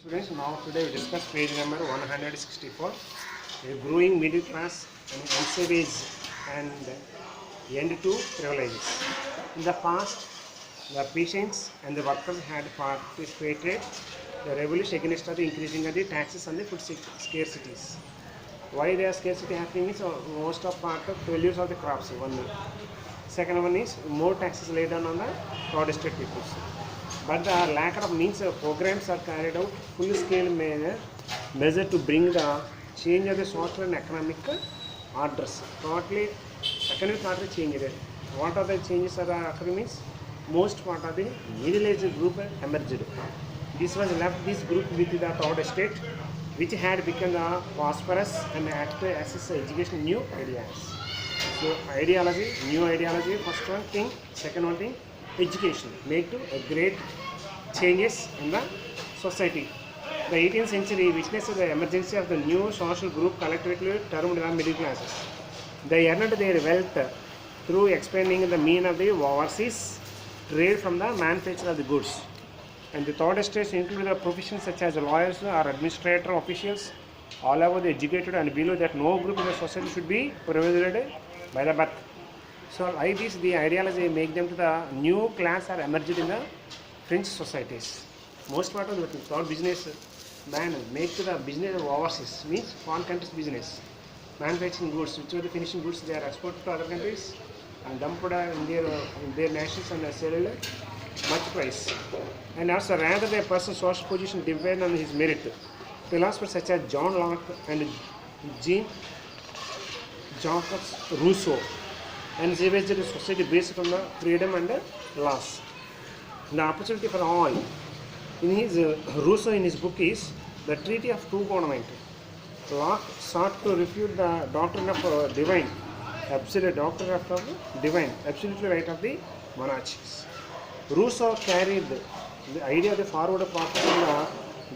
Students, now today we discuss page number 164, a growing middle class and unsavage and end to privileges. In the past, the peasants and the workers had participated the revolution against the increasing of the taxes and the food scarcities. Why there scarcity happening is most of part of failures of the crops. One. Second one is more taxes laid down on the Protestant peoples. But the lack of means programs are carried out full scale measure to bring the change of the social and economic orders. Totally economic order change. What are the changes that are occurring means most part of the middle aged group emerged. This was left this group with the third state, which had become prosperous and had to access education new ideas. So ideology, new ideology, first one thing, second one thing, education, make to a great changes in the society. The 18th century witnessed the emergency of the new social group collectively termed the middle classes. They earned their wealth through expanding the mean of the overseas trade from the manufacture of the goods. And the third stage include the professions such as lawyers or administrator officials, all over the educated and below that no group in the society should be privileged by the birth. So like this, the ideology make them to the new class are emerged in the French societies. Most part of the third business man make to the business of overseas means foreign countries business. Manufacturing goods, which are the finishing goods, they are exported to other countries and dumped in their nations and sold much price. And also rather their personal social position depend on his merit. Philosophers such as John Locke and Jean-Jacques Rousseau and they based a society based on the freedom and the laws. The opportunity for all. In his Rousseau in his book is the Treaty of True Government. Locke sought to refute the doctrine of divine, absolute doctrine of divine, absolutely right of the monarchies. Rousseau carried the idea of the forward process in the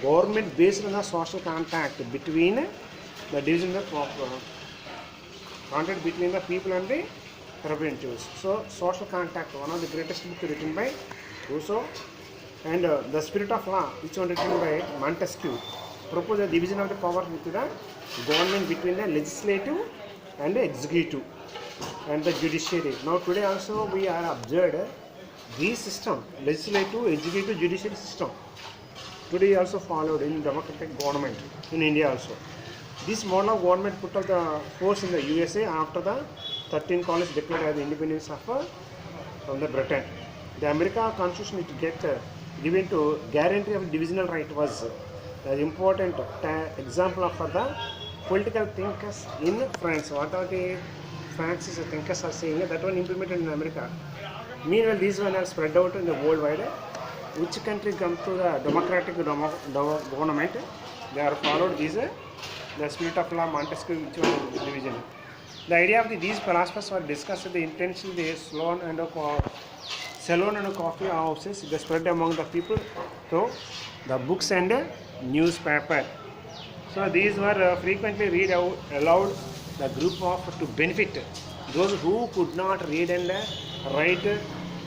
government based on the social contact between the division of contact between the people and the representatives. So, social contact, one of the greatest books written by Rousseau, and The Spirit of Law, which was written by Montesquieu, proposed the division of the power with the government between the legislative and the executive and the judiciary. Now, today also we are observed this system, legislative, executive, judiciary system. Today also followed in democratic government in India also. This model of government put up the force in the USA after the 13 colonies declared as the independence of from the Britain. The American Constitution which get given to guarantee of divisional right was an important example for the political thinkers in France. What are the France's thinkers are saying that one implemented in America. Meanwhile, these one are spread out in the worldwide. Which country come to the democratic government? They are followed these the spirit of law, Montesquieu, which was division. The idea of these philosophers were discussed the intention they salon and coffee houses they spread among the people through the books and newspaper. So these were frequently read out aloud the group of to benefit those who could not read and write.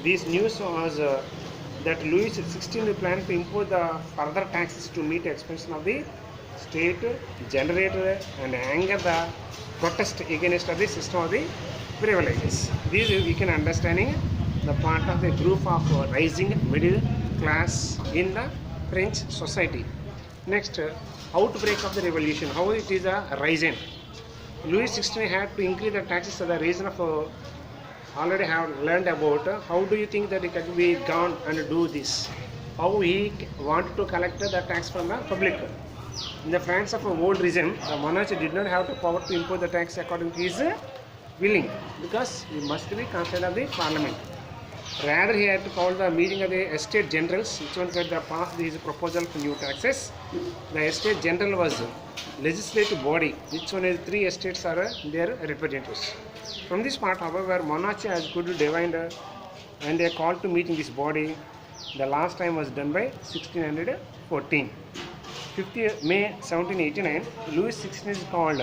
This news was that Louis XVI planned to impose the further taxes to meet expansion of the state, generate and anger the protest against the system of the privileges. This we can understanding the part of the group of rising middle class in the French society. Next, outbreak of the revolution, how it is a rising. Louis XVI had to increase the taxes for the reason of already have learned about how do you think that it can be gone and do this. How he wanted to collect the tax from the public. In the France of old regime, the monarch did not have the power to impose the tax according to his willing because he must be consulted of the parliament. Rather, he had to call the meeting of the estate generals, which one said the pass his proposal for new taxes. The estate general was legislative body, which one is 3 estates are their representatives. From this part, however, monarchy has good divine and they called to meeting this body. The last time was done by 1614. 50 May 1789, Louis XVI is called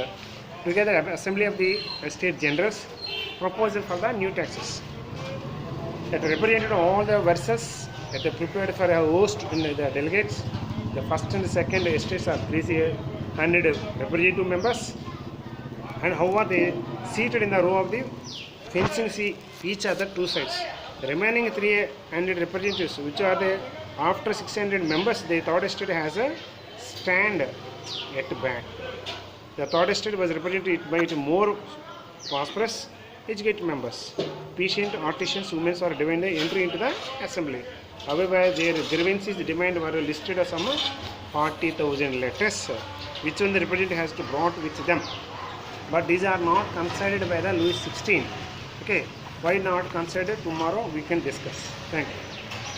together assembly of the estate generals proposal for the new taxes. That represented all the verses that are prepared for a host in the delegates. The first and the second estates are 300 representative members. And how are they seated in the row of the fencing see each other two sides. The remaining 300 representatives, which are the after 600 members, the third estate has a stand at back. The third estate was represented by its more prosperous educated members. Patient artisans, women are demanded entry into the assembly. However, their grievances demand were listed as some 40,000 letters, which one the representative has to brought with them. But these are not considered by the Louis XVI. Okay, why not considered? Tomorrow we can discuss. Thank you.